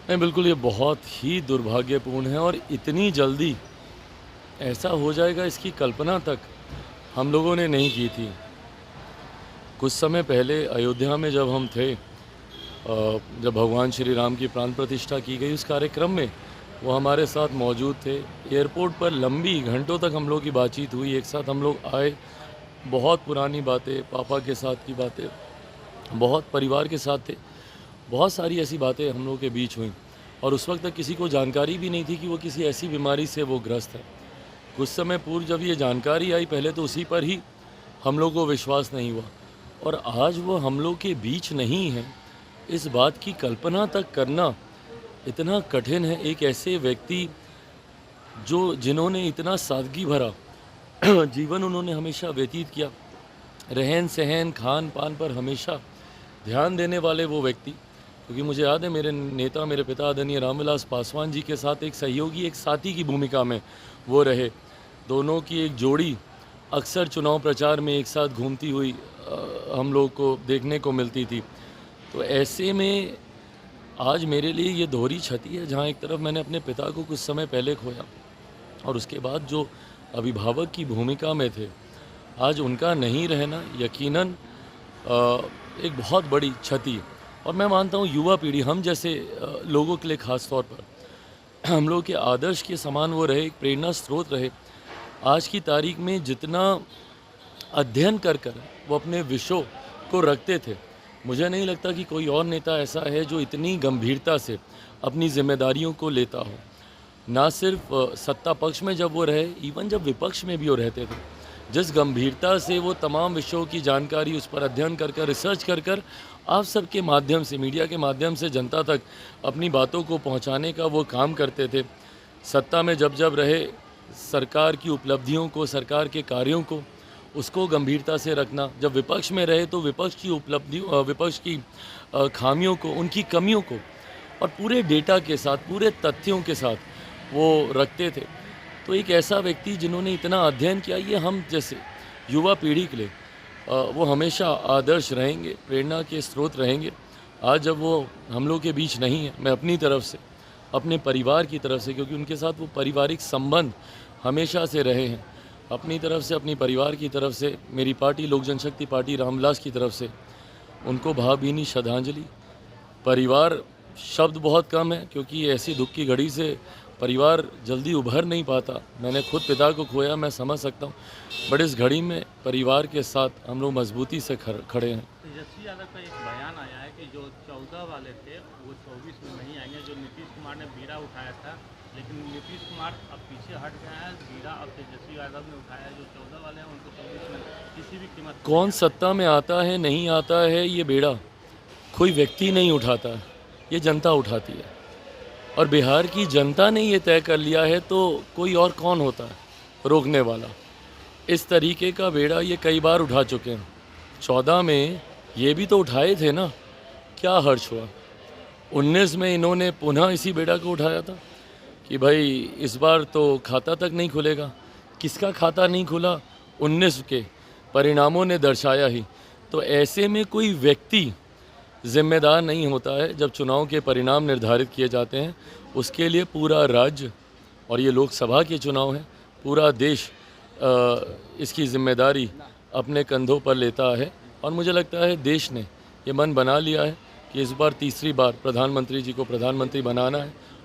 नहीं, बिल्कुल ये बहुत ही दुर्भाग्यपूर्ण है और इतनी जल्दी ऐसा हो जाएगा इसकी कल्पना तक हम लोगों ने नहीं की थी। कुछ समय पहले अयोध्या में जब हम थे, जब भगवान श्री राम की प्राण प्रतिष्ठा की गई उस कार्यक्रम में वो हमारे साथ मौजूद थे। एयरपोर्ट पर लंबी घंटों तक हम लोग की बातचीत हुई, एक साथ हम लोग आए, बहुत पुरानी बातें, पापा के साथ की बातें, बहुत परिवार के साथ थे, बहुत सारी ऐसी बातें हम लोग के बीच हुई और उस वक्त तक किसी को जानकारी भी नहीं थी कि वो किसी ऐसी बीमारी से वो ग्रस्त है। कुछ समय पूर्व जब ये जानकारी आई, पहले तो उसी पर ही हम लोग को विश्वास नहीं हुआ और आज वो हम लोग के बीच नहीं है, इस बात की कल्पना तक करना इतना कठिन है। एक ऐसे व्यक्ति जिन्होंने इतना सादगी भरा जीवन उन्होंने हमेशा व्यतीत किया, रहन सहन खान पान पर हमेशा ध्यान देने वाले वो व्यक्ति, क्योंकि मुझे याद है मेरे नेता, मेरे पिता आदरणीय रामविलास पासवान जी के साथ एक सहयोगी, एक साथी की भूमिका में वो रहे। दोनों की एक जोड़ी अक्सर चुनाव प्रचार में एक साथ घूमती हुई हम लोग को देखने को मिलती थी। तो ऐसे में आज मेरे लिए ये दोहरी क्षति है, जहाँ एक तरफ मैंने अपने पिता को कुछ समय पहले खोया और उसके बाद जो अभिभावक की भूमिका में थे, आज उनका नहीं रहना यकीनन एक बहुत बड़ी क्षति। और मैं मानता हूँ युवा पीढ़ी, हम जैसे लोगों के लिए ख़ास तौर पर हम लोग के आदर्श के समान वो रहे, एक प्रेरणा स्रोत रहे। आज की तारीख में जितना अध्ययन कर वो अपने विषयों को रखते थे, मुझे नहीं लगता कि कोई और नेता ऐसा है जो इतनी गंभीरता से अपनी जिम्मेदारियों को लेता हो। ना सिर्फ सत्ता पक्ष में जब वो रहे, इवन जब विपक्ष में भी वो रहते थे, जिस गंभीरता से वो तमाम विषयों की जानकारी उस पर अध्ययन रिसर्च कर आप सबके माध्यम से, मीडिया के माध्यम से जनता तक अपनी बातों को पहुंचाने का वो काम करते थे। सत्ता में जब रहे, सरकार की उपलब्धियों को, सरकार के कार्यों को, उसको गंभीरता से रखना। जब विपक्ष में रहे तो विपक्ष की उपलब्धियों, विपक्ष की खामियों को, उनकी कमियों को और पूरे डेटा के साथ, पूरे तथ्यों के साथ वो रखते थे। तो एक ऐसा व्यक्ति जिन्होंने इतना अध्ययन किया, ये हम जैसे युवा पीढ़ी के लिए वो हमेशा आदर्श रहेंगे, प्रेरणा के स्रोत रहेंगे। आज जब वो हम लोग के बीच नहीं है, मैं अपनी तरफ से, अपने परिवार की तरफ से, क्योंकि उनके साथ वो पारिवारिक संबंध हमेशा से रहे हैं, अपनी तरफ से, अपनी परिवार की तरफ से, मेरी पार्टी लोक जनशक्ति पार्टी रामविलास की तरफ से उनको भावभीनी श्रद्धांजलि। परिवार शब्द बहुत कम है, क्योंकि ऐसी दुख की घड़ी से परिवार जल्दी उभर नहीं पाता। मैंने खुद पिता को खोया, मैं समझ सकता हूँ, बट इस घड़ी में परिवार के साथ हम लोग मजबूती से खड़े हैं। तेजस्वी यादव का एक बयान आया है कि जो 14 वाले थे वो 24 में नहीं आएंगे। जो नीतीश कुमार ने बीड़ा उठाया था, लेकिन नीतीश कुमार अब पीछे हट गए हैं, बीड़ा अब तेजस्वी यादव ने उठाया है। जो 14 वाले हैं उनको 24 में किसी भी कीमत पर कौन नहीं सत्ता में आता है, नहीं आता है, ये बेड़ा कोई व्यक्ति नहीं उठाता, ये जनता उठाती है। और बिहार की जनता ने ये तय कर लिया है, तो कोई और कौन होता है रोकने वाला। इस तरीके का बेड़ा ये कई बार उठा चुके हैं। 14 में ये भी तो उठाए थे ना, क्या हर्ष हुआ। 19 में इन्होंने पुनः इसी बेड़ा को उठाया था कि भाई इस बार तो खाता तक नहीं खुलेगा। किसका खाता नहीं खुला? 19 के परिणामों ने दर्शाया ही। तो ऐसे में कोई व्यक्ति जिम्मेदार नहीं होता है। जब चुनाव के परिणाम निर्धारित किए जाते हैं, उसके लिए पूरा राज्य, और ये लोकसभा के चुनाव हैं, पूरा देश इसकी जिम्मेदारी अपने कंधों पर लेता है। और मुझे लगता है देश ने ये मन बना लिया है कि इस बार तीसरी बार प्रधानमंत्री जी को प्रधानमंत्री बनाना है